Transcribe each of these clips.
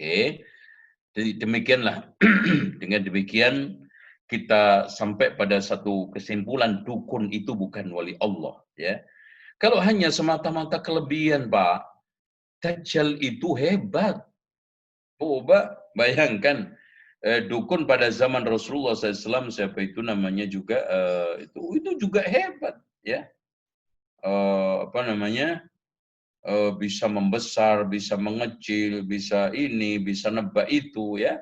Oke. Jadi demikianlah. Dengan demikian kita sampai pada satu kesimpulan dukun itu bukan wali Allah, ya. Kalau hanya semata-mata kelebihan, Pak, Dajjal itu hebat. Coba bayangkan dukun pada zaman Rasulullah SAW, siapa itu namanya juga, itu juga hebat, ya. Apa namanya, bisa membesar, bisa mengecil, bisa ini, bisa nebak itu, ya.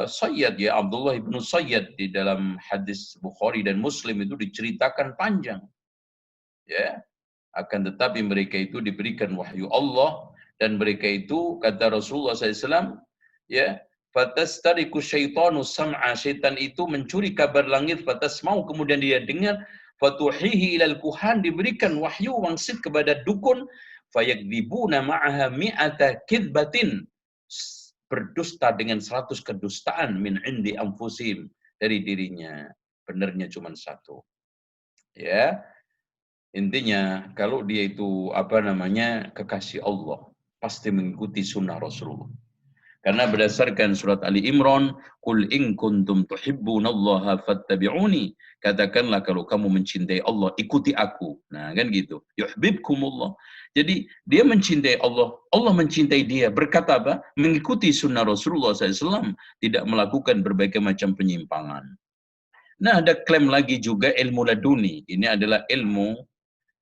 Sayyad, ya, Abdullah ibnu Sayyad, di dalam hadis Bukhari dan Muslim itu diceritakan panjang, ya. Akan tetapi mereka itu diberikan wahyu Allah, dan mereka itu, kata Rasulullah SAW, ya, fatastariku syaitanu sam'a, syaitan itu mencuri kabar langit, fatasma'u, kemudian dia dengar, fatuhihi ilal kuhan, diberikan wahyu wangsit kepada dukun, fayakdibuna ma'aha mi'ata kidbatin, berdusta dengan 100 kedustaan, min indi anfusim, dari dirinya, benarnya cuma satu, ya. Intinya, kalau dia itu apa namanya kekasih Allah, pasti mengikuti sunnah Rasulullah. Karena berdasarkan surat Ali Imran, "Qul in kuntum tuhibbunallaha fattabi'uni." Katakanlah kalau kamu mencintai Allah, ikuti aku. Nah, kan gitu. Yuhibbukumullah. Jadi dia mencintai Allah, Allah mencintai dia. Berkata apa? Mengikuti sunnah Rasulullah SAW, tidak melakukan berbagai macam penyimpangan. Nah, ada klaim lagi juga ilmu laduni. Ini adalah ilmu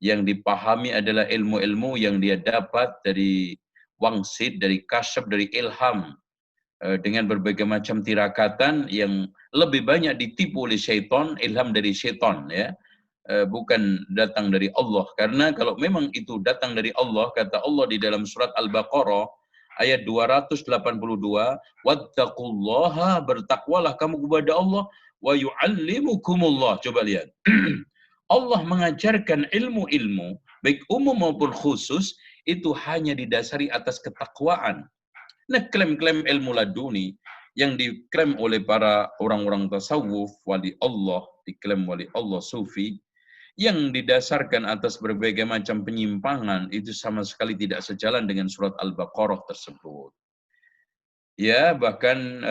yang dipahami adalah ilmu-ilmu yang dia dapat dari wangsit, dari kasyaf, dari ilham, dengan berbagai macam tirakatan yang lebih banyak ditipu oleh syaitan, ilham dari syaitan, ya. Bukan datang dari Allah. Karena kalau memang itu datang dari Allah, kata Allah di dalam surat Al-Baqarah ayat 282, wattaqullaha, bertakwalah kamu kepada Allah, wa yu'allimukumullah. Coba lihat. Allah mengajarkan ilmu-ilmu, baik umum maupun khusus, itu hanya didasari atas ketakwaan. Nah, klaim-klaim ilmu laduni yang diklaim oleh para orang-orang tasawuf, wali Allah, diklaim wali Allah sufi, yang didasarkan atas berbagai macam penyimpangan, itu sama sekali tidak sejalan dengan surat Al-Baqarah tersebut. Ya, bahkan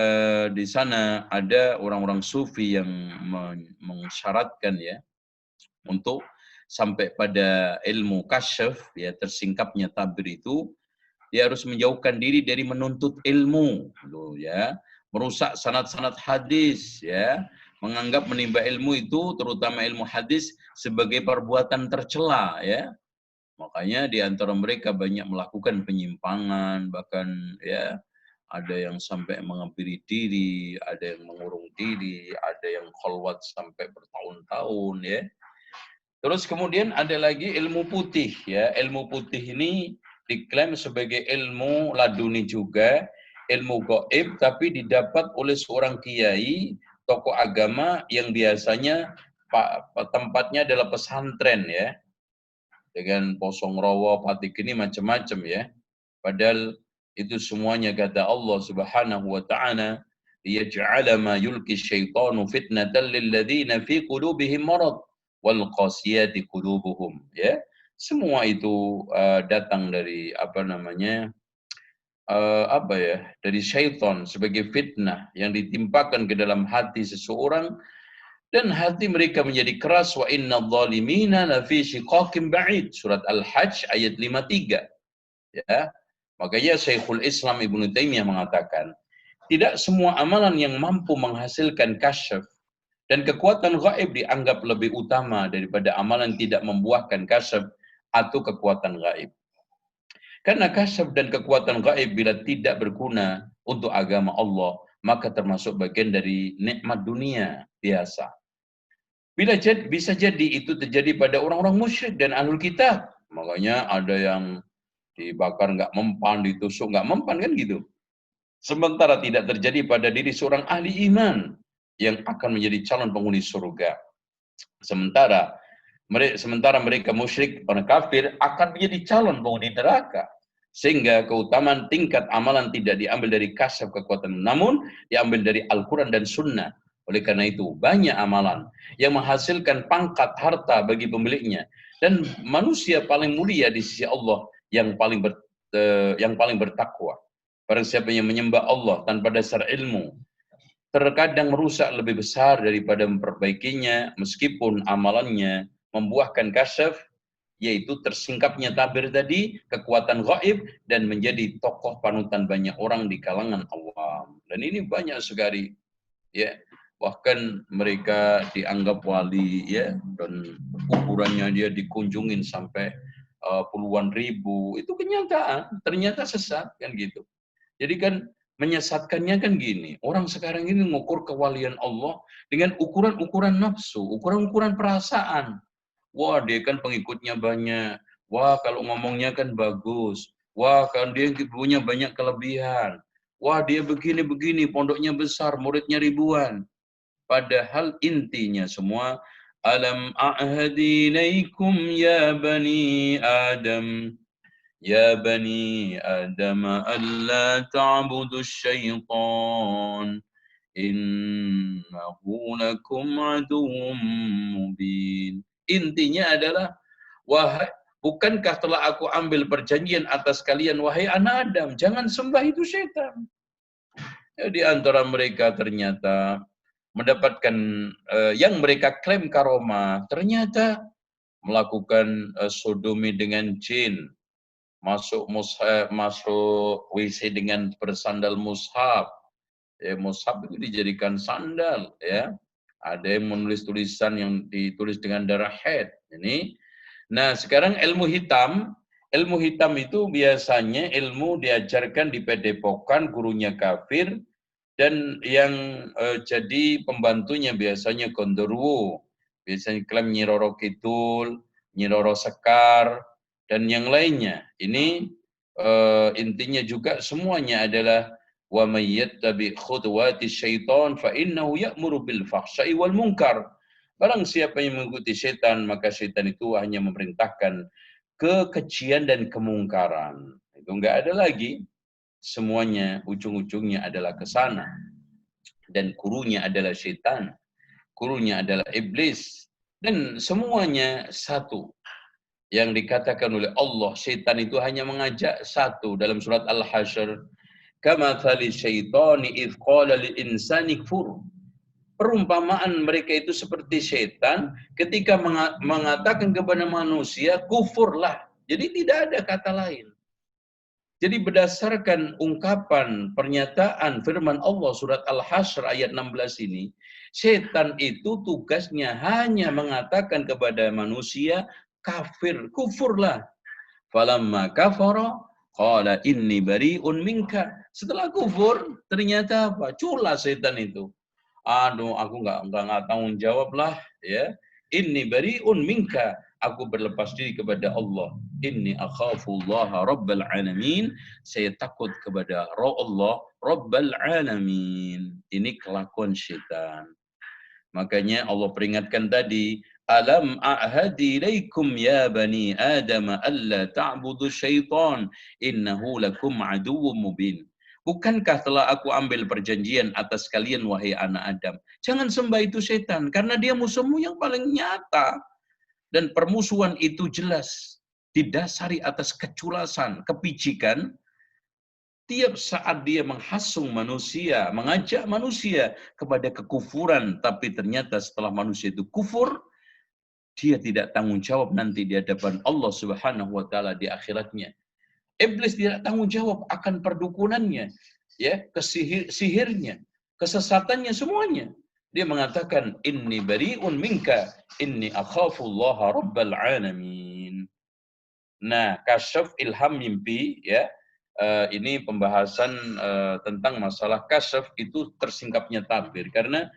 di sana ada orang-orang sufi yang mensyaratkan, ya, untuk sampai pada ilmu kasyaf, ya, tersingkapnya tabir itu, dia harus menjauhkan diri dari menuntut ilmu, gitu, ya, merusak sanad-sanad hadis, ya, menganggap menimba ilmu itu, terutama ilmu hadis, sebagai perbuatan tercela, ya. Makanya di antara mereka banyak melakukan penyimpangan, bahkan, ya, ada yang sampai mengebiri diri, ada yang mengurung diri, ada yang khalwat sampai bertahun-tahun, ya. Terus kemudian ada lagi ilmu putih, ya. Ilmu putih ini diklaim sebagai ilmu laduni juga, ilmu gaib, tapi didapat oleh seorang kiai, tokoh agama yang biasanya tempatnya adalah pesantren, ya. Dengan posong rowo, patik ini macam-macam, ya. Padahal itu semuanya kata Allah Subhanahu wa taala, liyaj'ala ma yulki syaitanu fitnatan lil ladzina fi qulubihim marad wal qasiyati qulubuhum, ya. Semua itu datang dari apa namanya, apa ya, dari syaitan sebagai fitnah yang ditimpakan ke dalam hati seseorang, dan hati mereka menjadi keras. Wa innadh dhalimina lafi shiqaqin ba'id, surat Al-Hajj ayat 53, ya. Makanya Syekhul Islam Ibnu Taimiyah mengatakan, tidak semua amalan yang mampu menghasilkan kasyaf dan kekuatan gaib dianggap lebih utama daripada amalan tidak membuahkan kasyaf atau kekuatan gaib. Karena kasyaf dan kekuatan gaib bila tidak berguna untuk agama Allah, maka termasuk bagian dari nikmat dunia biasa. Bisa jadi itu terjadi pada orang-orang musyrik dan ahlul kitab. Makanya ada yang dibakar nggak mempan, ditusuk nggak mempan, kan gitu. Sementara tidak terjadi pada diri seorang ahli iman yang akan menjadi calon penghuni surga. Sementara mereka musyrik, orang kafir, akan menjadi calon penghuni neraka. Sehingga keutamaan tingkat amalan tidak diambil dari kasyaf kekuatan, namun diambil dari Al-Quran dan Sunnah. Oleh karena itu, banyak amalan yang menghasilkan pangkat harta bagi pemiliknya. Dan manusia paling mulia di sisi Allah yang paling bertakwa. Barang siapa yang menyembah Allah tanpa dasar ilmu, terkadang merusak lebih besar daripada memperbaikinya, meskipun amalannya membuahkan kasyaf, yaitu tersingkapnya tabir tadi, kekuatan gaib, dan menjadi tokoh panutan banyak orang di kalangan awam. Dan ini banyak sekali, ya. Bahkan mereka dianggap wali, ya, dan kuburannya dia dikunjungin sampai puluhan ribu. Itu kenyataan, ternyata sesat kan gitu. Jadi kan menyesatkannya kan gini, orang sekarang ini mengukur kewalian Allah dengan ukuran-ukuran nafsu, ukuran-ukuran perasaan. Wah, dia kan pengikutnya banyak. Wah, kalau ngomongnya kan bagus. Wah, kan dia punya banyak kelebihan. Wah, dia begini-begini, pondoknya besar, muridnya ribuan. Padahal intinya semua, alam a'hadi ilaikum ya bani Adam. Ya bani Adam alla ta'budu syaitan. Innahu lakum aduwwum mubin. Intinya adalah, wahai, bukankah telah aku ambil perjanjian atas kalian, wahai anak Adam, jangan sembah itu setan. Ya, di antara mereka ternyata mendapatkan yang mereka klaim karomah, ternyata melakukan sodomi dengan jin, masuk mushaf, masuk WC dengan bersandal mushaf. Mushaf itu dijadikan sandal, ya. Ada yang menulis tulisan yang ditulis dengan darah haid. Ini. Nah, sekarang ilmu hitam itu biasanya ilmu diajarkan di padepokan, gurunya kafir, dan yang jadi pembantunya biasanya gondorwo, biasanya klaim Nyi Roro Kidul, Nyi Roro Sekar, dan yang lainnya. Ini intinya juga semuanya adalah wa may yattabi khutuwati syaitan fa innahu ya'muru bil fahsya'i wal munkar. Barang siapa yang mengikuti setan, maka setan itu hanya memerintahkan kekejian dan kemungkaran. Itu enggak ada lagi. Semuanya ujung-ujungnya adalah ke sana. Dan gurunya adalah setan. Gurunya adalah iblis. Dan semuanya satu. Yang dikatakan oleh Allah, setan itu hanya mengajak satu dalam surat Al-Hasyr. Kamathali syaitani idh qala lil insani kfur. Perumpamaan mereka itu seperti setan ketika mengatakan kepada manusia, kufurlah. Jadi tidak ada kata lain. Jadi berdasarkan ungkapan pernyataan firman Allah surat Al-Hasyr ayat 16 ini, setan itu tugasnya hanya mengatakan kepada manusia, kafir, kufurlah. Falamma kafara qala inni bari'un minka. Setelah kufur, ternyata apa? Cula setan itu. Aduh, aku nggak tanggung jawab lah, ya. Inni bari'un minka. Aku berlepas diri kepada Allah. Inni akhafullaha rabbal alamin. Saya takut kepada Allah rabbal alamin. Ini kelakuan syaitan. Makanya Allah peringatkan tadi, alam a'hadi ilaikum ya bani Adam alla ta'budu syaitan innahu lakum aduwwum mubin. Bukankah telah aku ambil perjanjian atas kalian wahai anak Adam? Jangan sembah itu setan karena dia musuhmu yang paling nyata. Dan permusuhan itu jelas didasari atas keculasan, kepicikan. Tiap saat dia menghasung manusia, mengajak manusia kepada kekufuran, tapi ternyata setelah manusia itu kufur, dia tidak tanggung jawab nanti di hadapan Allah Subhanahu wa taala di akhiratnya. Iblis tidak tanggung jawab akan perdukunannya, ya, sihirnya, kesesatannya, semuanya. Dia mengatakan, inni bari'un minka, inni akhafullaha rabbal alamin. Nah, kasyaf ilham mimpi, ya. Ini pembahasan tentang masalah kasyaf itu tersingkapnya tabir. Karena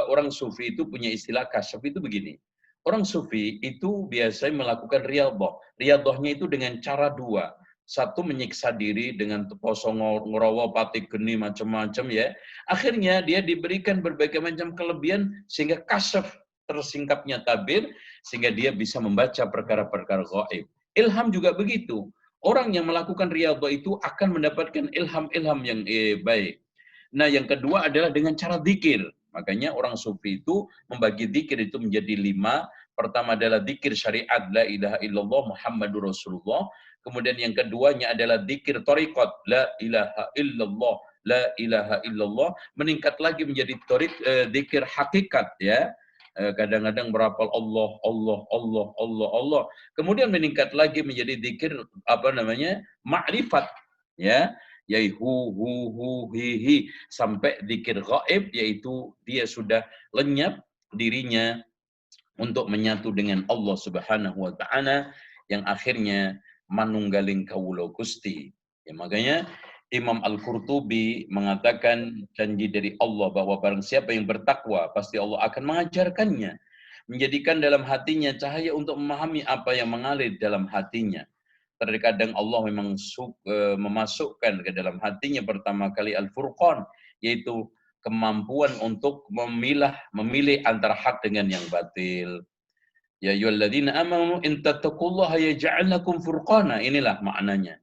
orang sufi itu punya istilah kasyaf itu begini. Orang sufi itu biasanya melakukan riyadhah. Riyadhahnya itu dengan cara dua. Satu, menyiksa diri dengan poso ngorowo, patik geni, macam-macam, ya. Akhirnya dia diberikan berbagai macam kelebihan sehingga kasyaf, tersingkapnya tabir, sehingga dia bisa membaca perkara-perkara gaib. Ilham juga begitu. Orang yang melakukan riyadhah itu akan mendapatkan ilham-ilham yang baik. Nah, yang kedua adalah dengan cara zikir. Makanya orang sufi itu membagi zikir itu menjadi 5. Pertama adalah zikir syariat, la ilaha illallah Muhammadur Rasulullah. Kemudian yang keduanya adalah dzikir thariqat, la ilaha illallah, la ilaha illallah, meningkat lagi menjadi dzikir hakikat ya. Kadang-kadang berapal Allah, Allah, Allah, Allah, Allah. Kemudian meningkat lagi menjadi dzikir apa namanya? Ma'rifat ya. Yaitu hu hi hi sampai dzikir gaib, yaitu dia sudah lenyap dirinya untuk menyatu dengan Allah Subhanahu wa taala yang akhirnya manunggaling kawula Gusti. Ya, makanya Imam Al-Qurtubi mengatakan janji dari Allah bahwa barang siapa yang bertakwa pasti Allah akan mengajarkannya, menjadikan dalam hatinya cahaya untuk memahami apa yang mengalir dalam hatinya. Terkadang Allah memang memasukkan ke dalam hatinya pertama kali Al-Furqan, yaitu kemampuan untuk memilih antara hak dengan yang batil. Ya ayyuhalladzina amanu in tattaqullaha yaj'al lakum furqana. Inilah maknanya.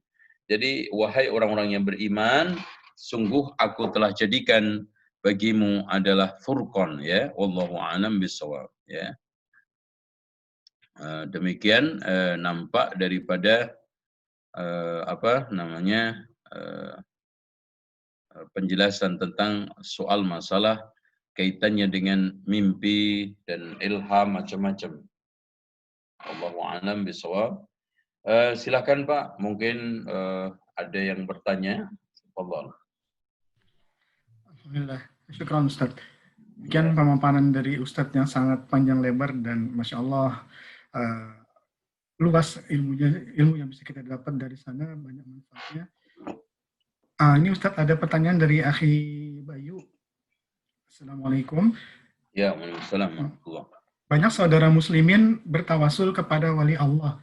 Jadi wahai orang-orang yang beriman, sungguh aku telah jadikan bagimu adalah furqan ya. Wallahu a'lam bishawab ya. Demikian nampak daripada penjelasan tentang soal masalah kaitannya dengan mimpi dan ilham macam-macam. Allahu a'lam bishawab. Silakan Pak, mungkin ada yang bertanya. Tafadhal. Alhamdulillah, syukran Ustaz. Demikian pemaparan dari Ustadz yang sangat panjang lebar dan Masya Allah luas ilmu yang bisa kita dapat dari sana, banyak manfaatnya. Ini Ustadz ada pertanyaan dari Akhi Bayu. Assalamualaikum. Ya, waalaikumsalam. Banyak saudara muslimin bertawasul kepada wali Allah.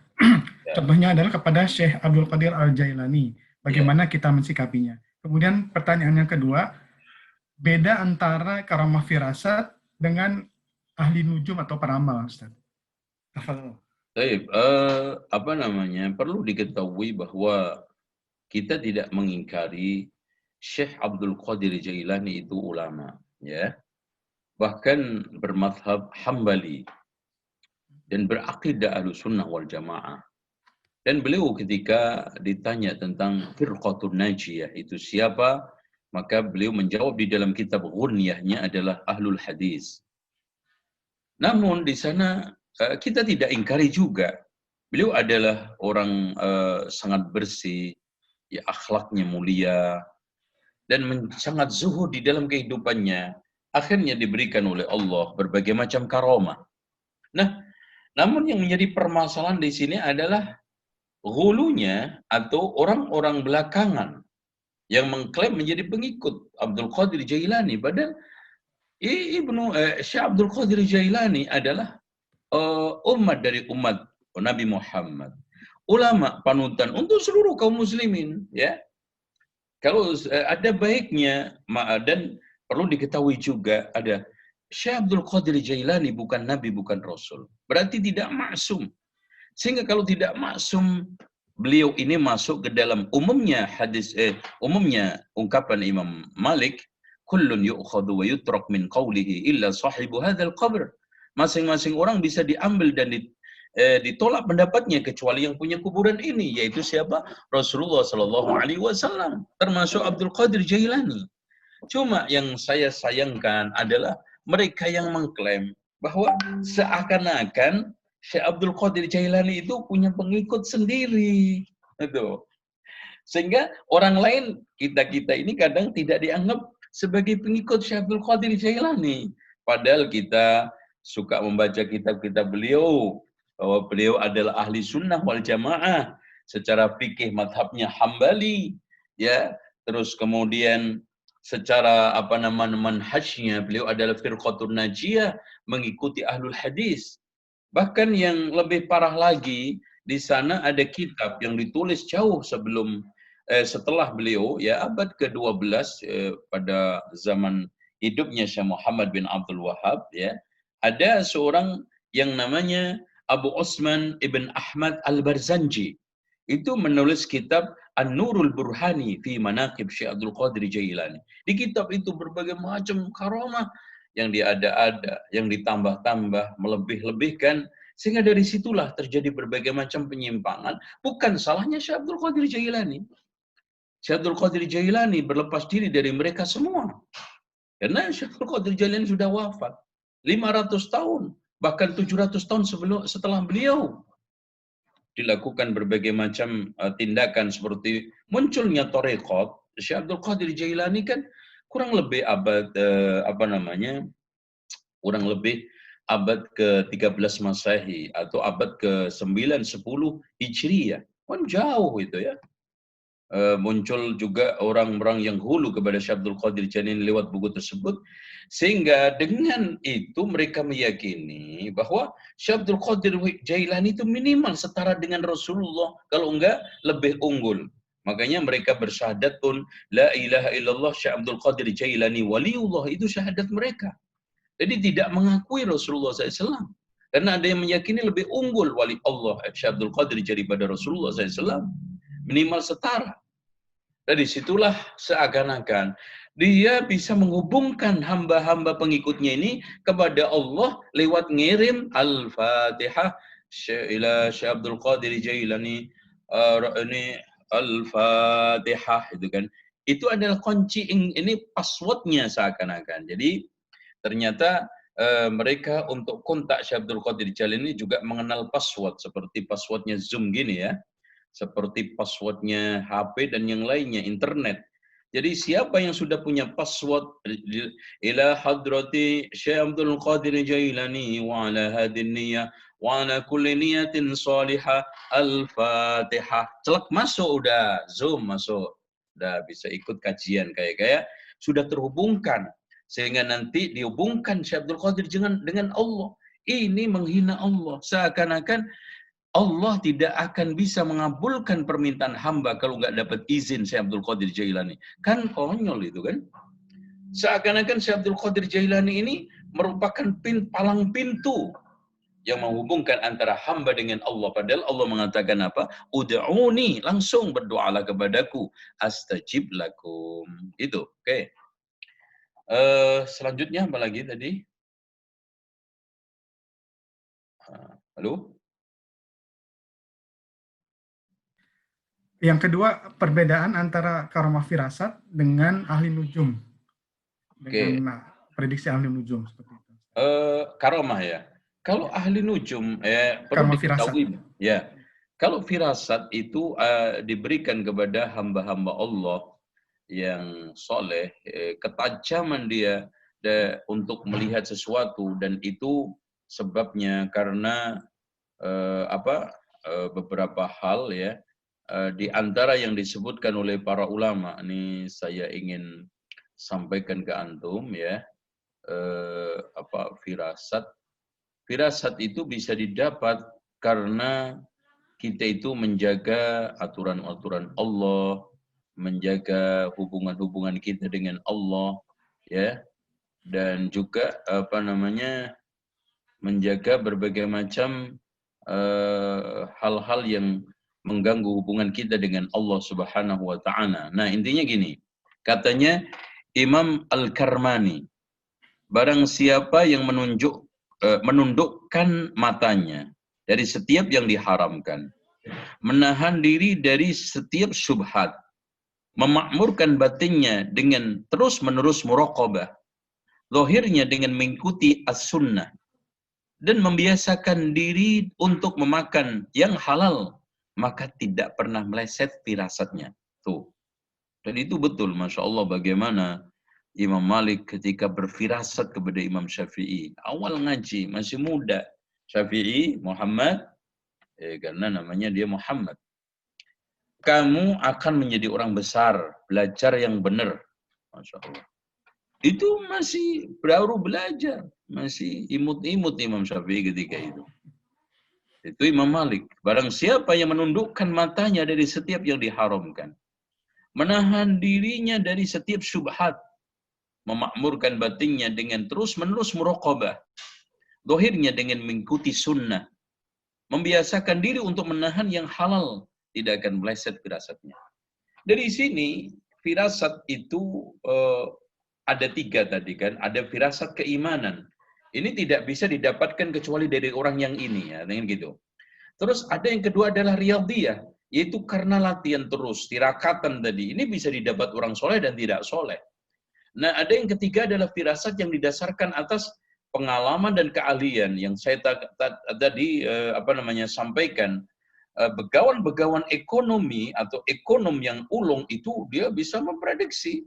Ya. Contohnya adalah kepada Syekh Abdul Qadir Al-Jailani. Bagaimana kita mensikapinya? Kemudian pertanyaan yang kedua, beda antara karamah firasat dengan ahli nujum atau peramal, Ustaz. Baik, perlu diketahui bahwa kita tidak mengingkari Syekh Abdul Qadir Jailani itu ulama, ya. Bahkan bermadhab Hambali dan berakidah Ahlussunnah wal Jamaah. Dan beliau ketika ditanya tentang Firqatun Najiyah itu siapa, maka beliau menjawab di dalam kitab Ghunyahnya adalah Ahlul Hadis. Namun di sana kita tidak ingkari juga. Beliau adalah orang sangat bersih, ya, akhlaknya mulia, dan sangat zuhud di dalam kehidupannya. Akhirnya diberikan oleh Allah berbagai macam karamah. Nah, namun yang menjadi permasalahan di sini adalah ghulunya atau orang-orang belakangan yang mengklaim menjadi pengikut Abdul Qadir Jailani. Padahal Syekh Abdul Qadir Jailani adalah umat dari umat Nabi Muhammad. Ulama panutan untuk seluruh kaum muslimin, ya. Kalau ada baiknya, dan perlu diketahui juga ada Syekh Abdul Qadir Jailani bukan nabi, bukan rasul. Berarti tidak maksum. Sehingga kalau tidak maksum, beliau ini masuk ke dalam umumnya ungkapan Imam Malik, kullun yu'khadhu wa yutrak min qawlihi illa sahibu hadzal qabr. Masing-masing orang bisa diambil dan ditolak pendapatnya kecuali yang punya kuburan ini, yaitu siapa? Rasulullah Shallallahu Alaihi Wasallam, termasuk Abdul Qadir Jailani. Cuma yang saya sayangkan adalah mereka yang mengklaim bahwa seakan-akan Syekh Abdul Qadir Jailani itu punya pengikut sendiri, itu. Sehingga orang lain, kita ini kadang tidak dianggap sebagai pengikut Syekh Abdul Qadir Jailani. Padahal kita suka membaca kitab-kitab beliau, bahwa beliau adalah ahli sunnah wal jamaah, secara fikih madhabnya Hambali, ya. Terus kemudian secara manhajnya beliau adalah firqatun najiyah, mengikuti ahlul hadis. Bahkan yang lebih parah lagi, di sana ada kitab yang ditulis jauh setelah beliau, ya, abad ke-12 pada zaman hidupnya Syekh Muhammad bin Abdul Wahhab, ya. Ada seorang yang namanya Abu Osman ibn Ahmad Al-Barzanji. Itu menulis kitab An-Nurul Burhani fi Manaqib Syekh Abdul Qadir Jailani. Di kitab itu berbagai macam karamah yang diada-ada, yang ditambah-tambah, melebih-lebihkan, Sehingga dari situlah terjadi berbagai macam penyimpangan. Bukan salahnya Syekh Abdul Qadir Jailani. Syekh Abdul Qadir Jailani berlepas diri dari mereka semua. Karena Syekh Abdul Qadir Jailani sudah wafat. 500 tahun. Bahkan 700 tahun setelah beliau. Dilakukan berbagai macam tindakan seperti munculnya tarekat. Syekh Abdul Qadir Jailani kan kurang lebih abad kurang lebih abad ke-13 Masehi atau abad ke-9-10 Hijriyah. Kan jauh itu ya. Muncul juga orang-orang yang hulu kepada Syekh Abdul Qadir Jailani lewat buku tersebut, sehingga dengan itu mereka meyakini bahwa Syekh Abdul Qadir Jailani itu minimal setara dengan Rasulullah, kalau enggak lebih unggul. Makanya mereka bersyahadat pun la ilaha illallah Syekh Abdul Qadir Jailani waliullah, itu syahadat mereka. Jadi tidak mengakui Rasulullah SAW. Karena ada yang meyakini lebih unggul wali Allah Syekh Abdul Qadir daripada Rasulullah SAW. Minimal setara. Dari situlah seakan-akan dia bisa menghubungkan hamba-hamba pengikutnya ini kepada Allah lewat ngirim Al-Fatihah ila Syekh Abdul Qadir Jailani ini Al-Fatihah itu kan. Itu adalah kunci, ini passwordnya seakan-akan. Jadi ternyata mereka untuk kontak Syekh Abdul Qadir Jailani juga mengenal password seperti passwordnya Zoom gini ya. Seperti passwordnya HP dan yang lainnya, internet. Jadi siapa yang sudah punya password ila hadrati Syekh Abdul Qadir Jailani wa ala hadin niyah wa ala kulli niyatin salihah Al-Fatihah. Celak masuk udah, Zoom masuk. Udah bisa ikut kajian kayak sudah terhubungkan. Sehingga nanti dihubungkan Syekh Abdul Qadir dengan Allah. Ini menghina Allah. Seakan-akan Allah tidak akan bisa mengabulkan permintaan hamba kalau nggak dapat izin Syekh Abdul Qadir Jailani. Kan konyol itu kan. Seakan-akan Syekh Abdul Qadir Jailani ini merupakan palang pintu yang menghubungkan antara hamba dengan Allah. Padahal Allah mengatakan apa? Ud'uni, langsung berdoalah kepadaku. Astajib lakum. Itu, oke. Selanjutnya apa lagi tadi? Halo? Yang kedua, perbedaan antara karamah firasat dengan ahli nujum. Dengan prediksi ahli nujum seperti itu. Karamah ya. Kalau ahli nujum perlu diketahui ya. Kalau firasat itu diberikan kepada hamba-hamba Allah yang soleh, ketajaman dia untuk melihat sesuatu, dan itu sebabnya karena beberapa hal ya. Di antara yang disebutkan oleh para ulama, ini saya ingin sampaikan ke antum ya, firasat. Firasat itu bisa didapat karena kita itu menjaga aturan-aturan Allah, menjaga hubungan-hubungan kita dengan Allah, ya, dan juga menjaga berbagai macam hal-hal yang mengganggu hubungan kita dengan Allah Subhanahu wa Ta'ala. Nah, intinya gini, katanya Imam Al-Karmani, barang siapa yang menundukkan matanya dari setiap yang diharamkan, menahan diri dari setiap syubhat, memakmurkan batinnya dengan terus-menerus muraqabah, zahirnya dengan mengikuti as-sunnah, dan membiasakan diri untuk memakan yang halal, maka tidak pernah meleset firasatnya. Tuh. Dan itu betul, Masya Allah, bagaimana Imam Malik ketika berfirasat kepada Imam Syafi'i. Awal ngaji, masih muda. Syafi'i, Muhammad, karena namanya dia Muhammad. Kamu akan menjadi orang besar, belajar yang benar. Masya Allah. Itu masih baru belajar. Masih imut-imut Imam Syafi'i ketika itu. Itu Imam Malik. Barang siapa yang menundukkan matanya dari setiap yang diharamkan, menahan dirinya dari setiap syubhat, memakmurkan batinnya dengan terus-menerus muraqabah, zahirnya dengan mengikuti sunnah, membiasakan diri untuk menahan yang halal, tidak akan meleset firasatnya. Dari sini, firasat itu ada 3 tadi kan. Ada firasat keimanan. Ini tidak bisa didapatkan kecuali dari orang yang ini, ya, dengan gitu. Terus ada yang kedua adalah riyadhiyah, yaitu karena latihan terus, tirakatan tadi. Ini bisa didapat orang soleh dan tidak soleh. Nah, ada yang ketiga adalah firasat yang didasarkan atas pengalaman dan keahlian yang saya tadi sampaikan. Begawan-begawan ekonomi atau ekonom yang ulung itu dia bisa memprediksi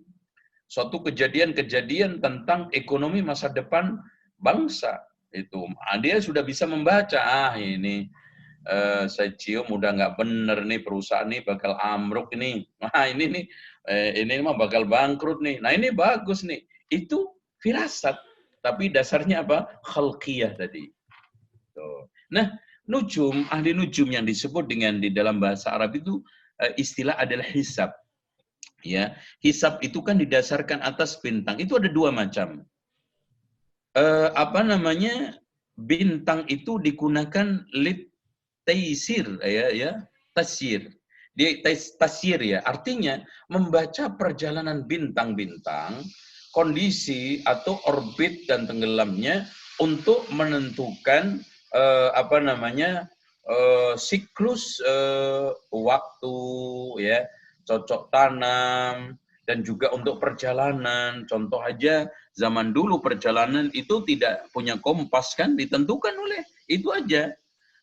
suatu kejadian-kejadian tentang ekonomi masa depan bangsa. Itu dia sudah bisa membaca, ini saya cium udah nggak bener nih, perusahaan ini bakal amruk ini. Nah ini mah bakal bangkrut nih. Nah ini bagus nih. Itu firasat. Tapi dasarnya apa? Khalqiyah tadi. Tuh. Nah, nujum, ahli nujum yang disebut dengan di dalam bahasa Arab itu istilah adalah hisab. Ya, hisab itu kan didasarkan atas bintang. Itu ada dua macam. Bintang itu digunakan taysir, tasyir. Dia tasyir ya, artinya membaca perjalanan bintang-bintang, kondisi atau orbit dan tenggelamnya untuk menentukan siklus waktu, ya, cocok tanam, dan juga untuk perjalanan. Contoh aja, zaman dulu perjalanan itu tidak punya kompas kan, ditentukan oleh itu aja.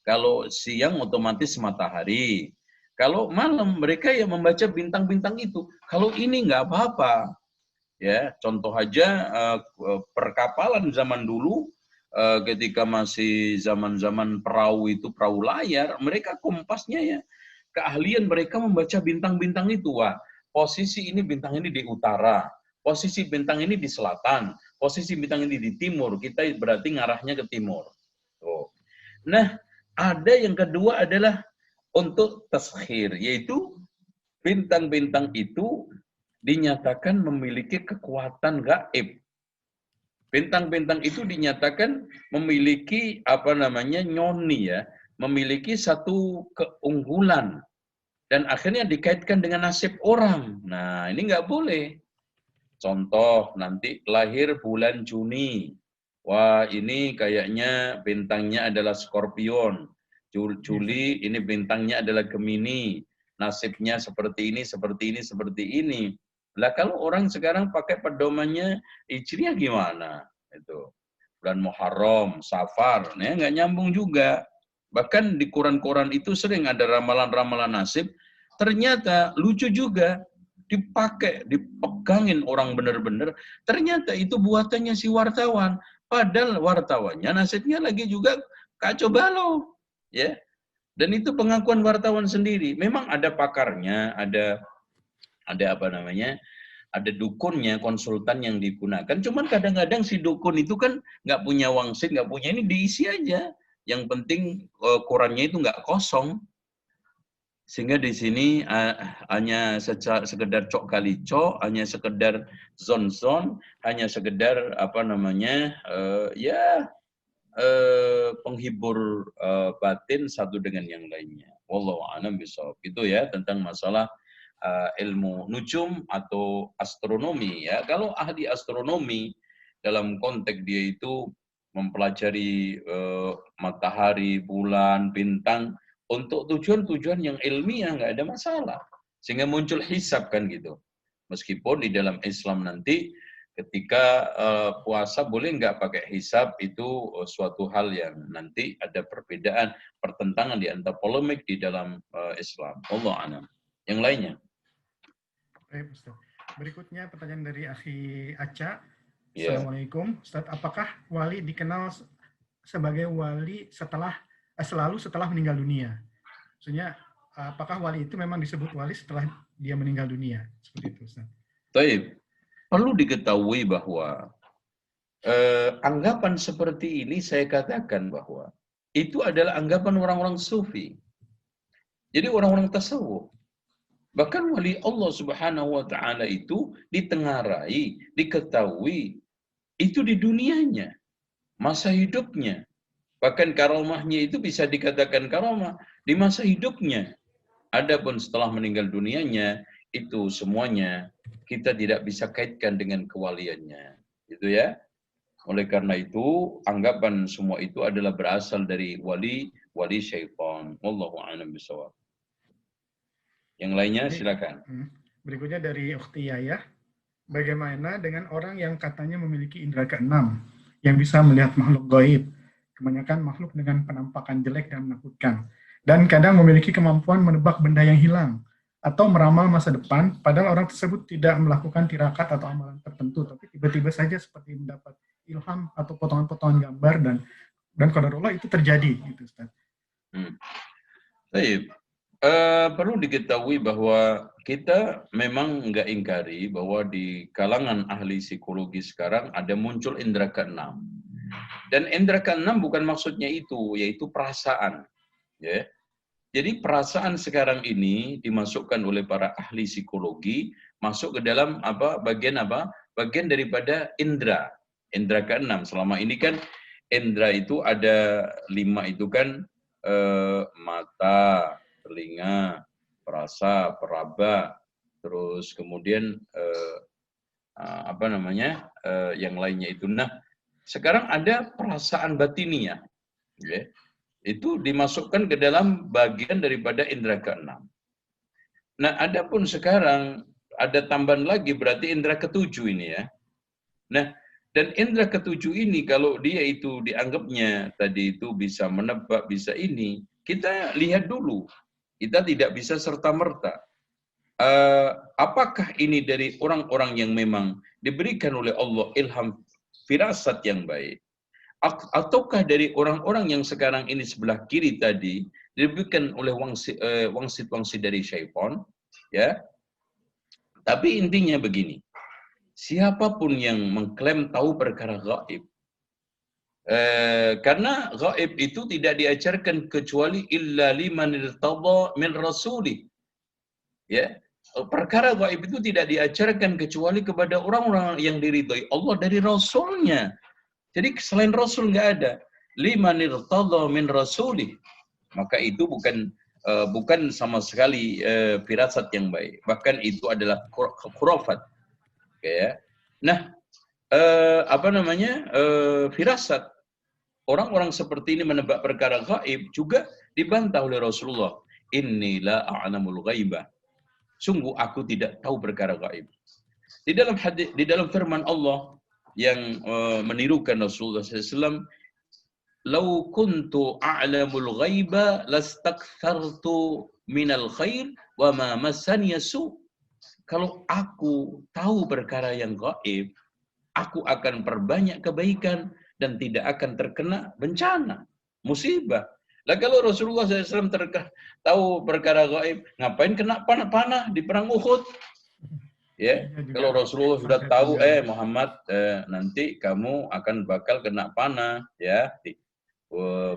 Kalau siang otomatis matahari. Kalau malam mereka yang membaca bintang-bintang itu. Kalau ini nggak apa-apa. Ya, contoh aja perkapalan zaman dulu ketika masih zaman-zaman perahu itu, perahu layar, mereka kompasnya ya keahlian mereka membaca bintang-bintang itu. Wah, posisi ini bintang ini di utara, posisi bintang ini di selatan, posisi bintang ini di timur. Kita berarti ngarahnya ke timur. Tuh. Nah, ada yang kedua adalah untuk taskhir, yaitu bintang-bintang itu dinyatakan memiliki kekuatan gaib. Bintang-bintang itu dinyatakan memiliki nyoni ya, memiliki satu keunggulan dan akhirnya dikaitkan dengan nasib orang. Nah, ini nggak boleh. Contoh, nanti lahir bulan Juni. Wah, ini kayaknya bintangnya adalah Scorpion. Juli ini bintangnya adalah Gemini. Nasibnya seperti ini, seperti ini, seperti ini. Lah kalau orang sekarang pakai pedomannya Hijriah gimana? Itu bulan Muharram, Safar, nah nggak nyambung juga. Bahkan di koran-koran itu sering ada ramalan-ramalan nasib. Ternyata lucu juga, dipakai, dipegangin orang benar-benar. Ternyata itu buatannya si wartawan. Padahal wartawannya nasibnya lagi juga kacau balau, ya. Dan itu pengakuan wartawan sendiri. Memang ada pakarnya, ada ada dukunnya, konsultan yang digunakan. Cuman kadang-kadang si dukun itu kan nggak punya wangsit, nggak punya ini, diisi aja. Yang penting korannya itu nggak kosong. Sehingga di sini hanya sekedar cok kali cok, hanya sekedar zon-zon, hanya sekedar penghibur batin satu dengan yang lainnya. Wallahu a'lam bishawab. Itu ya tentang masalah ilmu nujum atau astronomi ya. Kalau ahli astronomi dalam konteks dia itu mempelajari matahari, bulan, bintang untuk tujuan-tujuan yang ilmiah, nggak ada masalah. Sehingga muncul hisab kan gitu. Meskipun di dalam Islam nanti ketika puasa boleh nggak pakai hisab, itu suatu hal yang nanti ada perbedaan, pertentangan di antara polemik di dalam Islam. Allah a'lam. Yang lainnya. Baik, Ustaz. Berikutnya pertanyaan dari Akhi Aca. Yeah. Assalamualaikum. Ustaz, apakah wali dikenal sebagai wali selalu setelah meninggal dunia? Maksudnya, apakah wali itu memang disebut wali setelah dia meninggal dunia? Seperti itu, Ustaz. Baik. Perlu diketahui bahwa anggapan seperti ini saya katakan bahwa itu adalah anggapan orang-orang sufi. Jadi orang-orang tasawuf. Bahkan wali Allah Subhanahu wa taala itu ditengarai, diketahui itu di dunianya, masa hidupnya. Bahkan karomahnya itu bisa dikatakan karomah di masa hidupnya. Adapun setelah meninggal dunianya, itu semuanya kita tidak bisa kaitkan dengan kewaliannya. Itu ya. Oleh karena itu, anggapan semua itu adalah berasal dari wali syaitan. Wallahu a'lam bishawab. Yang lainnya Ini, silakan. berikutnya dari Ukhti Yayah. Bagaimana dengan orang yang katanya memiliki indera keenam, yang bisa melihat makhluk gaib, kebanyakan makhluk dengan penampakan jelek dan menakutkan, dan kadang memiliki kemampuan menebak benda yang hilang, atau meramal masa depan, padahal orang tersebut tidak melakukan tirakat atau amalan tertentu, tapi tiba-tiba saja seperti mendapat ilham atau potongan-potongan gambar, dan qadarullah itu terjadi, gitu Ustaz. Baik. Perlu diketahui bahwa kita memang nggak ingkari bahwa di kalangan ahli psikologi sekarang ada muncul indera keenam. Dan indera keenam bukan maksudnya itu, yaitu perasaan. Ya. Jadi perasaan sekarang ini dimasukkan oleh para ahli psikologi masuk ke dalam bagian daripada indera keenam. Selama ini kan indera itu ada 5 itu kan mata, telinga, perasa, peraba, terus kemudian yang lainnya itu. Nah, sekarang ada perasaan batiniah, ya. Itu dimasukkan ke dalam bagian daripada indera keenam. Nah, adapun sekarang ada tambahan lagi, berarti indera ketujuh ini ya. Nah, dan indera ketujuh ini kalau dia itu dianggapnya tadi itu bisa menebak, bisa ini, kita lihat dulu. Kita tidak bisa serta-merta. Apakah ini dari orang-orang yang memang diberikan oleh Allah ilham firasat yang baik? Ataukah dari orang-orang yang sekarang ini sebelah kiri tadi diberikan oleh wangsit-wangsit dari syaitan, ya? Tapi intinya begini, siapapun yang mengklaim tahu perkara gaib, karena gaib itu tidak diajarkan kecuali illa liman irtada min rasulih, ya. Perkara gaib itu tidak diajarkan kecuali kepada orang-orang yang diridhai Allah dari Rasulnya. Jadi selain Rasul nggak ada. Liman irtada min rasulih. Maka itu bukan sama sekali firasat yang baik. Bahkan itu adalah khurafat. Ya. Nah, firasat. Orang-orang seperti ini menebak perkara gaib juga dibantah oleh Rasulullah. Inni la a'lamul ghaibah. Sungguh aku tidak tahu perkara gaib. Di dalam firman Allah yang menirukan Rasulullah SAW, "Lau kuntu a'lamul ghaiba lastakthartu minal khair wa ma massani su." Kalau aku tahu perkara yang gaib, aku akan perbanyak kebaikan dan tidak akan terkena bencana, musibah. Lah kalau Rasulullah SAW tahu perkara gaib, ngapain kena panah di perang Uhud? Ya, kalau Rasulullah sudah tahu, Muhammad, nanti kamu akan bakal kena panah, ya, di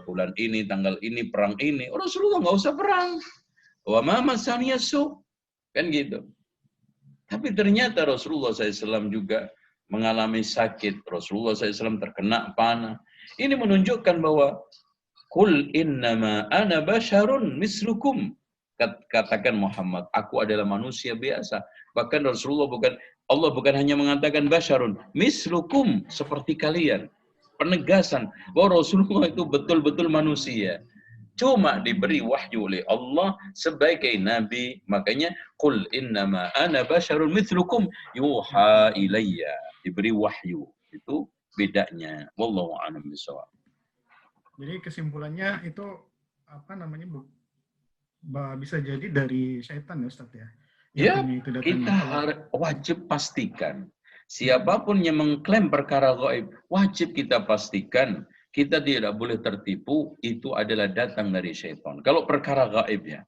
bulan ini, tanggal ini, perang ini. Rasulullah nggak usah perang. Wa ma masaniya su, kan gitu. Tapi ternyata Rasulullah SAW juga mengalami sakit. Rasulullah SAW terkena panah. Ini menunjukkan bahwa Qul innama ana basyarun mislukum. Katakan Muhammad, aku adalah manusia biasa. Bahkan Allah bukan hanya mengatakan basyarun, mislukum, seperti kalian. Penegasan bahwa Rasulullah itu betul-betul manusia. Cuma diberi wahyu oleh Allah sebagai nabi. Makanya qul innama ana basyarun mislukum yuha ilayya. Diberi wahyu. Itu bedanya. Wallahu a'lam bishawab. Jadi kesimpulannya itu bisa jadi dari syaitan ya Ustaz ya. Ya, kita wajib pastikan. Siapapun yang mengklaim perkara gaib, wajib kita pastikan kita tidak boleh tertipu, itu adalah datang dari syaitan. Kalau perkara gaib ya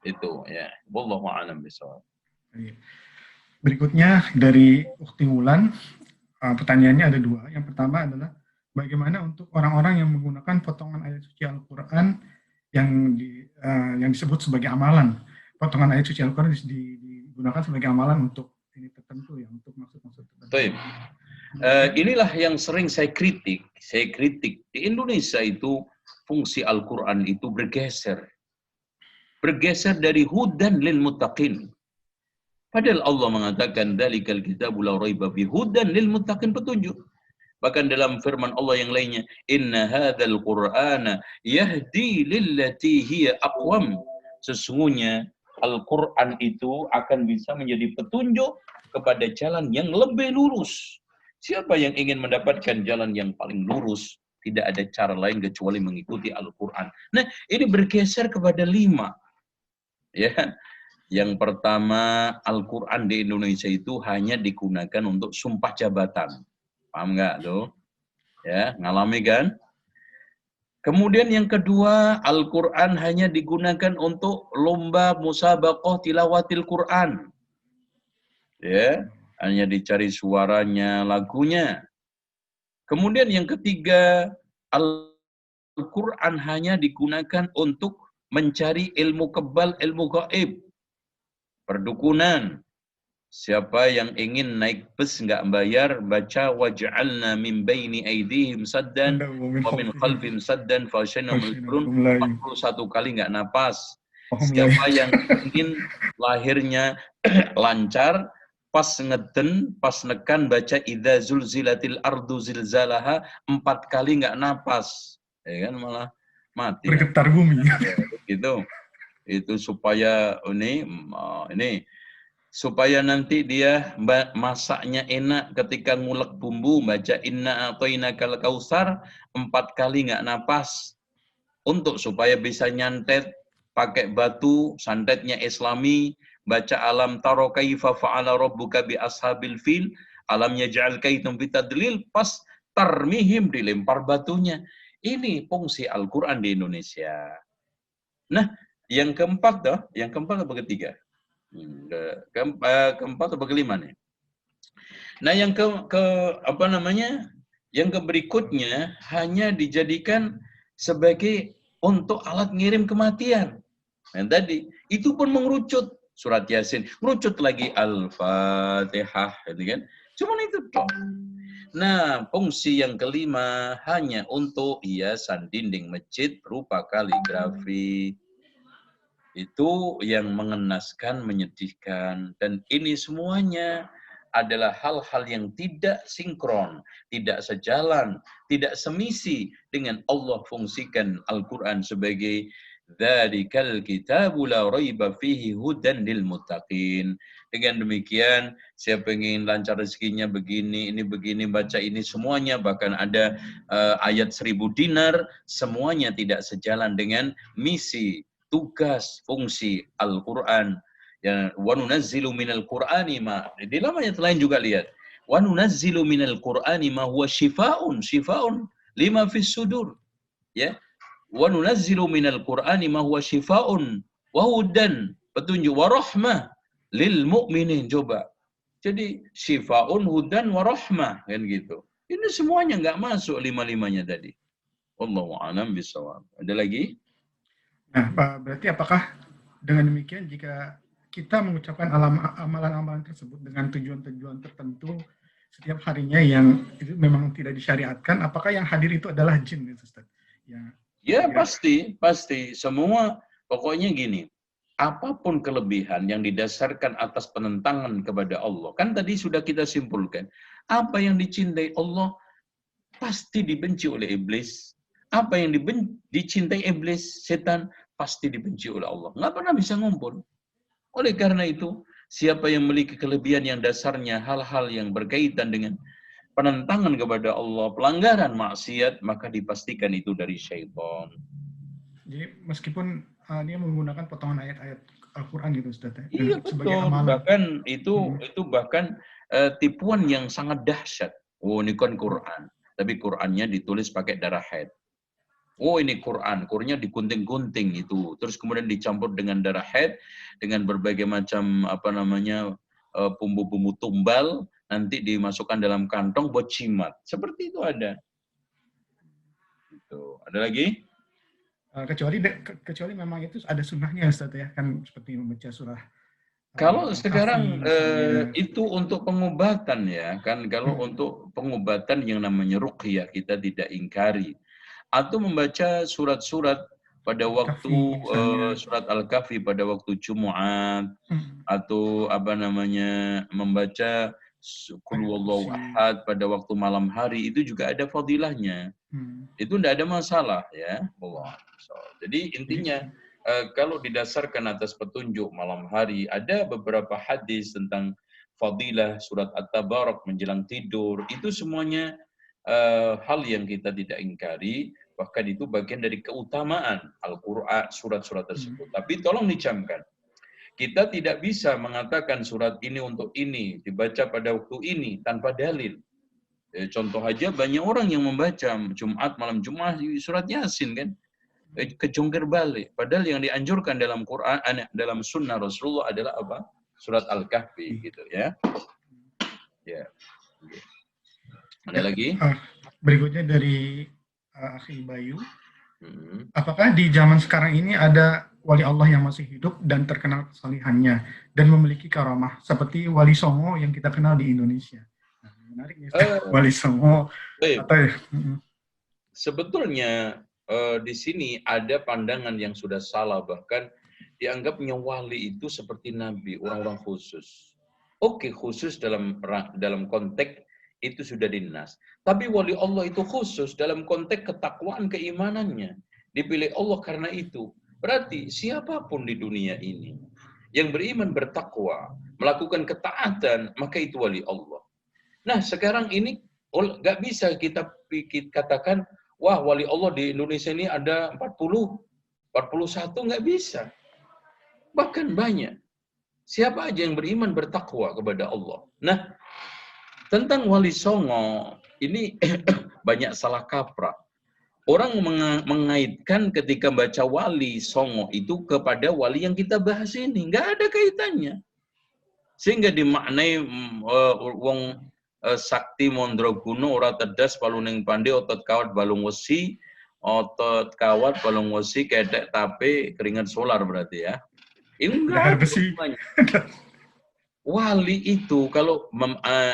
itu ya. Wallahu a'lam bishawab. Berikutnya dari Ukhti Wulan, pertanyaannya ada 2. Yang pertama adalah bagaimana untuk orang-orang yang menggunakan potongan ayat suci Al-Quran yang disebut sebagai amalan. Potongan ayat suci Al-Quran digunakan sebagai amalan untuk ini tertentu ya, untuk maksud-maksud tertentu. Inilah yang sering saya kritik. Di Indonesia itu fungsi Al-Quran itu bergeser dari hudan lil muttaqin. Padahal Allah mengatakan dalikal kitabul la raiba fi hudan lil muttaqin, petunjuk. Bahkan dalam firman Allah yang lainnya, inna hadzal qur'ana yahdi lillati hiya aqwam. Sesungguhnya Al-Qur'an itu akan bisa menjadi petunjuk kepada jalan yang lebih lurus. Siapa yang ingin mendapatkan jalan yang paling lurus, tidak ada cara lain kecuali mengikuti Al-Qur'an. Nah, ini bergeser kepada 5. Ya. Yang pertama, Al-Qur'an di Indonesia itu hanya digunakan untuk sumpah jabatan. Paham nggak tuh? Ya, ngalami kan? Kemudian yang kedua, Al-Quran hanya digunakan untuk lomba musabaqah tilawatil Quran. Ya, hanya dicari suaranya, lagunya. Kemudian yang ketiga, Al-Quran hanya digunakan untuk mencari ilmu kebal, ilmu gaib, perdukunan. Siapa yang ingin naik bus nggak bayar, baca waj'alna min baini aydihim saddan wa min khalfihim saddan fasyainahum al-qurun 41 kali nggak napas. Siapa yang ingin lahirnya lancar, pas ngeden, pas nekan baca idza zulzilatil ardu zilzalaha 4 kali nggak napas. Ya kan malah mati. Bergetar bumi. Gitu. Itu supaya ini supaya nanti dia masaknya enak ketika ngulek bumbu, baca inna a'tainakal kautsar 4 kali nggak napas, untuk supaya bisa nyantet pakai batu, santetnya islami, baca alam taro kaifa fa'ala rabbuka bi ashabil fil, alam yaj'al kaidahum fi tadlil, pas tarmihim dilempar batunya. Ini fungsi Al-Qur'an di Indonesia. Nah, yang keempat atau ketiga? Keempat atau kelima nih. Nah, yang yang berikutnya hanya dijadikan sebagai untuk alat ngirim kematian. Nah, tadi itu pun mengerucut surat Yasin, mengerucut lagi Al-Fatihah, gitu kan? Cuman itu toh. Nah, fungsi yang kelima hanya untuk hiasan dinding masjid berupa kaligrafi. Itu yang mengenaskan, menyedihkan. Dan ini semuanya adalah hal-hal yang tidak sinkron, tidak sejalan, tidak semisi dengan Allah fungsikan Al-Quran sebagai Dzalikal kitabu la raiba fihi hudan lil muttaqin. Dengan demikian, siapa ingin lancar rezekinya begini, ini begini, baca ini semuanya, bahkan ada ayat 1000 dinar, semuanya tidak sejalan dengan misi, tugas, fungsi Al-Quran. Ya, wa nunazzilu minal Qur'ani ma. Di dalam ayat lain juga lihat. Wa nunazzilu minal Qur'ani ma huwa shifaun lima fis sudur. Ya. Wa nunazzilu minal Qur'ani ma huwa shifaun wa hudan, petunjuk, wa rahmah lil mu'minin. Coba. Jadi shifaun, hudan, wa rahmah, kan gitu. Ini semuanya enggak masuk 5-5-nya tadi. Wallahu a'lam bishawab. Ada lagi? Nah, Pak, berarti apakah dengan demikian jika kita mengucapkan amalan-amalan tersebut dengan tujuan-tujuan tertentu setiap harinya yang itu memang tidak disyariatkan, apakah yang hadir itu adalah jin, Ustaz? Ya, pasti. Semua, pokoknya gini, apapun kelebihan yang didasarkan atas penentangan kepada Allah, kan tadi sudah kita simpulkan, apa yang dicintai Allah pasti dibenci oleh iblis. Apa yang dicintai iblis, setan, pasti dibenci oleh Allah. Nggak pernah bisa ngumpul. Oleh karena itu, siapa yang memiliki kelebihan yang dasarnya hal-hal yang berkaitan dengan penentangan kepada Allah, pelanggaran maksiat, maka dipastikan itu dari syaitan. Jadi meskipun dia menggunakan potongan ayat-ayat Al-Quran gitu, Ustaz, ya? Iya, betul. Bahkan itu bahkan tipuan yang sangat dahsyat. Oh, ini kan Quran. Tapi Qurannya ditulis pakai darah haid. Oh, ini Qurannya digunting-gunting itu. Terus kemudian dicampur dengan darah haid, dengan berbagai macam bumbu-bumbu tumbal, nanti dimasukkan dalam kantong buat jimat. Seperti itu ada. Itu. Ada lagi? Kecuali memang itu ada sunnahnya, Ustaz, ya, kan seperti membaca surah. Kalau sekarang itu untuk pengobatan, ya kan, kalau untuk pengobatan yang namanya ruqyah kita tidak ingkari. Atau membaca surat-surat pada waktu surat Al-Kahfi pada waktu Jumat, atau membaca Qul huwallahu ahad pada waktu malam hari itu juga ada fadilahnya. Itu tidak ada masalah ya. Allah. Jadi intinya kalau didasarkan atas petunjuk malam hari, ada beberapa hadis tentang fadilah surat At-Tabarak menjelang tidur. Itu semuanya hal yang kita tidak ingkari, bahkan itu bagian dari keutamaan Al-Quran, surat-surat tersebut. Tapi tolong dicamkan, kita tidak bisa mengatakan surat ini untuk ini, dibaca pada waktu ini, tanpa dalil. Contoh aja, banyak orang yang membaca Jumat, malam Jumat, surat Yasin kan, kejongker balik. Padahal yang dianjurkan dalam Quran, dalam sunnah Rasulullah adalah apa? Surat Al-Kahfi, gitu ya. Ya. Ada lagi? Berikutnya dari Akhi Bayu. Apakah di zaman sekarang ini ada wali Allah yang masih hidup dan terkenal kesalihannya dan memiliki karamah seperti Wali Songo yang kita kenal di Indonesia? Nah, menarik ya, Wali Songo. Sebetulnya di sini ada pandangan yang sudah salah, bahkan dianggapnya wali itu seperti nabi, orang-orang khusus. Oke, khusus dalam konteks itu sudah dinas. Tapi wali Allah itu khusus dalam konteks ketakwaan keimanannya. Dipilih Allah karena itu. Berarti siapapun di dunia ini yang beriman bertakwa, melakukan ketaatan, maka itu wali Allah. Nah, sekarang ini nggak bisa kita katakan, wah wali Allah di Indonesia ini ada 40, 41, nggak bisa. Bahkan banyak. Siapa aja yang beriman bertakwa kepada Allah. Nah, tentang Wali Songo, ini banyak salah kaprah. Orang mengaitkan ketika baca Wali Songo itu kepada wali yang kita bahas ini. Nggak ada kaitannya. Sehingga dimaknai wong sakti mondraguna ora tedas paluning pande otot kawat balung wesi, otot kawat balung wesi kedek tape keringat solar berarti ya. Ini enggak besi. Wali itu kalau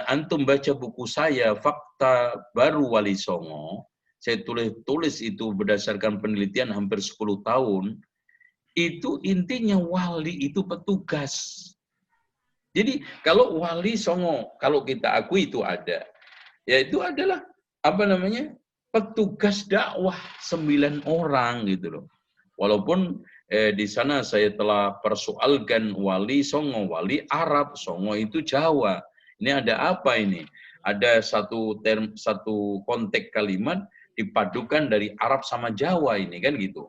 antum baca buku saya Fakta Baru Wali Songo, saya tulis itu berdasarkan penelitian hampir 10 tahun, itu intinya wali itu petugas. Jadi kalau Wali Songo, kalau kita akui itu ada, yaitu adalah apa namanya, petugas dakwah 9 orang gitu loh. Walaupun di sana saya telah persoalkan Wali Songo, Wali Arab, Songo itu Jawa. Ini ada apa ini? Ada satu konteks kalimat dipadukan dari Arab sama Jawa ini kan gitu.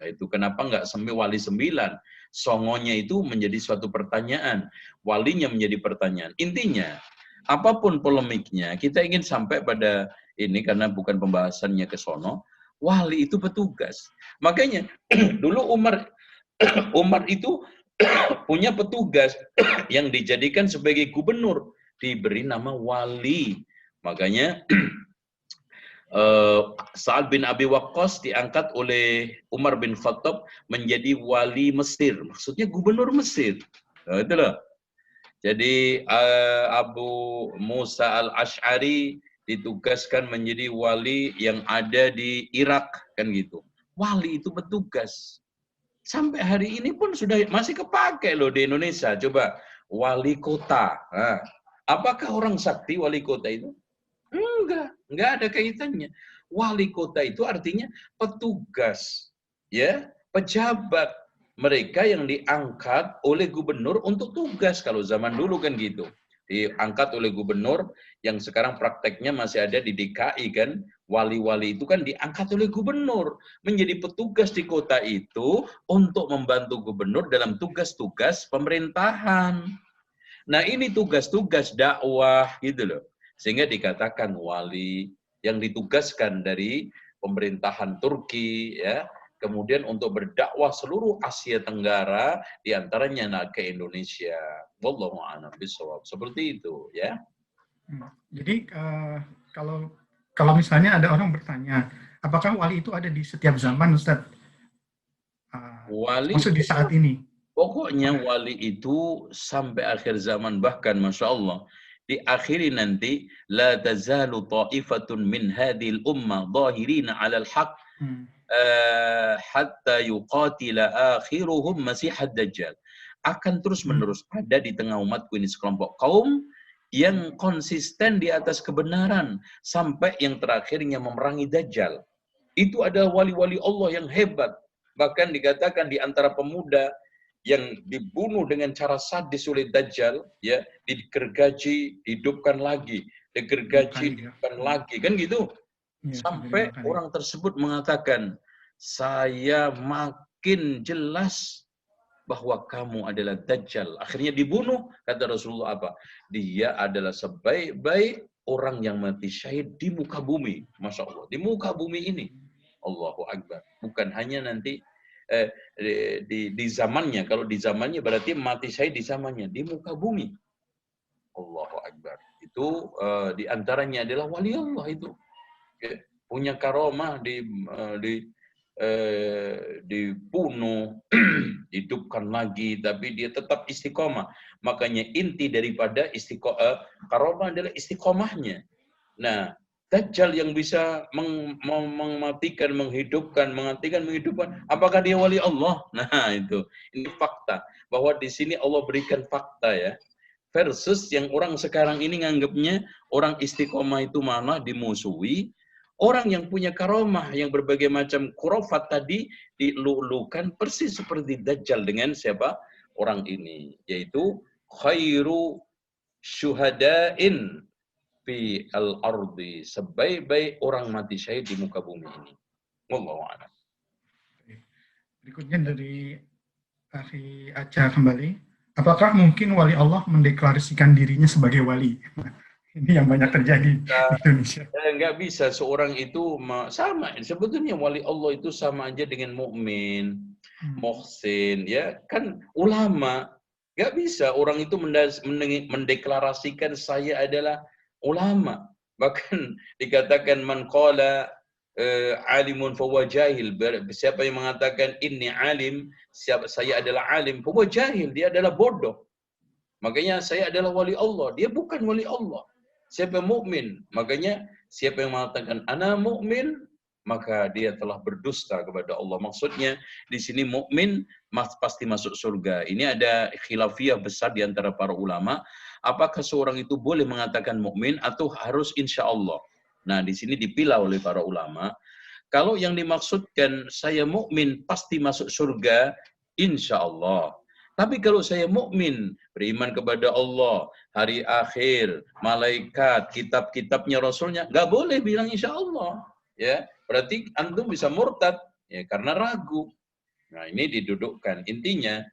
Nah, itu kenapa nggak Wali 9? Songonya itu menjadi suatu pertanyaan, walinya menjadi pertanyaan. Intinya, apapun polemiknya, kita ingin sampai pada ini karena bukan pembahasannya ke sono, wali itu petugas. Makanya dulu Umar itu punya petugas yang dijadikan sebagai gubernur, diberi nama wali. Makanya Sa'ad bin Abi Waqqas diangkat oleh Umar bin Khattab menjadi wali Mesir. Maksudnya gubernur Mesir. Nah, itulah. Jadi Abu Musa al-Ash'ari ditugaskan menjadi wali yang ada di Irak. Kan gitu. Wali itu petugas. Sampai hari ini pun sudah masih kepake loh di Indonesia. Coba, wali kota. Nah, apakah orang sakti wali kota itu? Enggak ada kaitannya. Wali kota itu artinya petugas, ya, pejabat, mereka yang diangkat oleh gubernur untuk tugas. Kalau zaman dulu kan gitu, diangkat oleh gubernur, yang sekarang prakteknya masih ada di DKI kan, wali-wali itu kan diangkat oleh gubernur menjadi petugas di kota itu untuk membantu gubernur dalam tugas-tugas pemerintahan. Nah, ini tugas-tugas dakwah gitu loh. Sehingga dikatakan wali yang ditugaskan dari pemerintahan Turki, ya, kemudian untuk berdakwah seluruh Asia Tenggara, diantaranya ke Indonesia. Wallahu a'lam bishawab. Seperti itu, ya. Jadi kalau misalnya ada orang bertanya, apakah wali itu ada di setiap zaman, Ustaz? Wali maksud di saat ini? Pokoknya wali itu sampai akhir zaman, bahkan Masya Allah, diakhiri nanti la tazalu ta'ifatun min hadhil ummah dhahirina 'alal haqq hatta yuqatila akhiruhum masihad dajjal. Akan terus menerus ada di tengah umatku ini sekelompok kaum yang konsisten di atas kebenaran sampai yang terakhirnya memerangi Dajjal. Itu adalah wali-wali Allah yang hebat. Bahkan dikatakan di antara pemuda yang dibunuh dengan cara sadis oleh Dajjal, ya, digergaji, dihidupkan lagi, digergaji, dihidupkan lagi, kan gitu. Sampai orang tersebut mengatakan, saya makin jelas bahwa kamu adalah Dajjal. Akhirnya dibunuh. Kata Rasulullah apa? Dia adalah sebaik-baik orang yang mati syahid di muka bumi. Masya Allah. Di muka bumi ini. Allahu Akbar. Bukan hanya nanti di zamannya. Kalau di zamannya berarti mati syahid di zamannya. Di muka bumi. Allahu Akbar. Itu di antaranya adalah wali Allah itu. Punya karomah dibunuh, hidupkan lagi, tapi dia tetap istiqomah. Makanya inti daripada karomah adalah istiqomahnya. Nah, Dajjal yang bisa mematikan, menghidupkan, menghidupkan, apakah dia wali Allah? Nah, itu. Ini fakta. Bahwa di sini Allah berikan fakta ya. Versus yang orang sekarang ini nganggapnya orang istiqomah itu malah dimusuhi. Orang yang punya karomah, yang berbagai macam kurofat tadi, dilulukan persis seperti Dajjal dengan siapa? Orang ini. Yaitu khairu syuhadain fi al-ardi. Sebaik-baik orang mati syahid di muka bumi ini. Wallahu a'lam. Berikutnya dari Akhi Aca kembali. Apakah mungkin wali Allah mendeklarasikan dirinya sebagai wali? Ini yang banyak terjadi di Indonesia. Enggak bisa seorang itu sama. Sebetulnya wali Allah itu sama aja dengan mukmin, muhsin, ya kan ulama. Enggak bisa orang itu mendeklarasikan saya adalah ulama. Bahkan dikatakan man qala alimun fahuwa jahil. Siapa yang mengatakan ini alim, saya adalah alim, fahuwa jahil, dia adalah bodoh. Makanya saya adalah wali Allah, dia bukan wali Allah. Siapa mukmin, makanya siapa yang mengatakan ana mukmin, maka dia telah berdusta kepada Allah. Maksudnya di sini mukmin pasti masuk surga. Ini ada khilafiyah besar di antara para ulama. Apakah seorang itu boleh mengatakan mukmin atau harus insya Allah? Nah, di sini dipilah oleh para ulama. Kalau yang dimaksudkan saya mukmin pasti masuk surga, insya Allah. Tapi kalau saya mukmin, beriman kepada Allah, hari akhir, malaikat, kitab-kitabnya, Rasulnya, nggak boleh bilang insya Allah. Ya, berarti antum bisa murtad, ya, karena ragu. Nah, ini didudukkan. Intinya,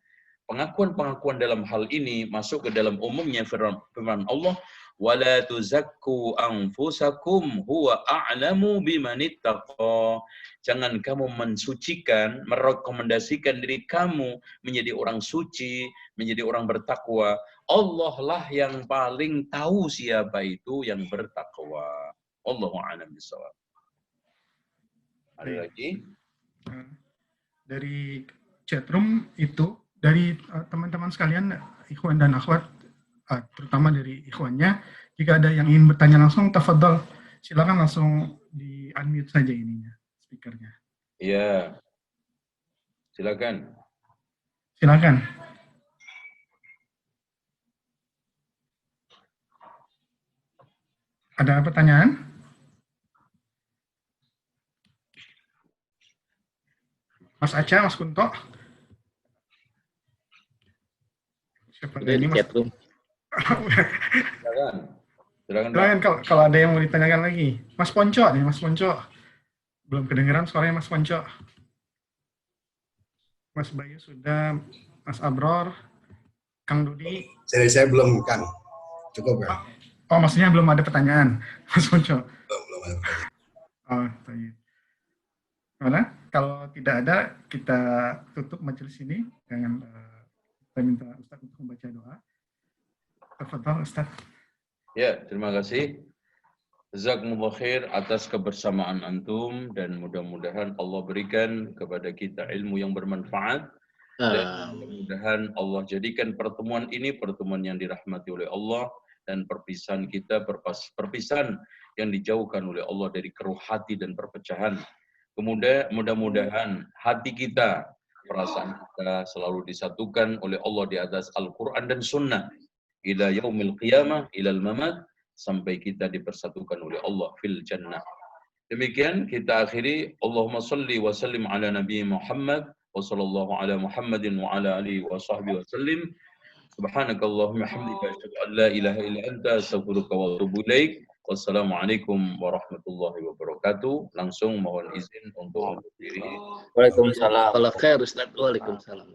pengakuan-pengakuan dalam hal ini masuk ke dalam umumnya firman Allah, wala tuzakku anfusakum huwa a'lamu bimanittaqa. Jangan kamu mensucikan, merekomendasikan diri kamu menjadi orang suci, menjadi orang bertakwa. Allah lah yang paling tahu siapa itu yang bertakwa. Allahu a'lam bishawab. Ada lagi? Dari chatroom itu, dari teman-teman sekalian, ikhwan dan akhwat, terutama dari ikhwannya, jika ada yang ingin bertanya langsung, tafadhol, silakan langsung di-unmute saja ininya, speakernya. Iya, silakan. Silakan. Ada pertanyaan? Mas Aca, Mas Kunto? Siapa ini, Mas? Silakan kalau ada yang mau ditanyakan lagi. Mas Ponco nih, Mas Ponco. Belum kedengeran suaranya Mas Ponco. Mas Bayu sudah, Mas Abror, Kang Dudi. Saya belum, Kang. Cukup, Kang. Oh, maksudnya belum ada pertanyaan, Mas Ponco? Belum ada pertanyaan. Oh, baik. Gimana? Kalau tidak ada, kita tutup majelis ini dengan kita minta Ustaz untuk membaca doa. Tafadhol, Ustaz. Ya, terima kasih. Jazakumullah khair atas kebersamaan antum dan mudah-mudahan Allah berikan kepada kita ilmu yang bermanfaat dan mudah-mudahan Allah jadikan pertemuan ini pertemuan yang dirahmati oleh Allah dan perpisahan kita perpisahan yang dijauhkan oleh Allah dari keruh hati dan perpecahan. Kemudian mudah-mudahan hati kita, perasaan kita selalu disatukan oleh Allah di atas Al-Quran dan Sunnah. ila yaumil qiyamah ila al-mamat, sampai kita dipersatukan oleh Allah fil jannah. Demikian kita akhiri. Allahumma salli wa sallim ala Nabi Muhammad wa sallallahu ala Muhammadin wa ala alihi wa sahbihi wa sallim. Subhanakallahumma hamdika asyhadu an la ilaha illa anta astaghfiruka wa atubu ilaik. Wassalamualaikum warahmatullahi wabarakatuh. Langsung mohon izin untuk undur diri. Waalaikumsalam. Kalau khair Ustaz. Waalaikumsalam.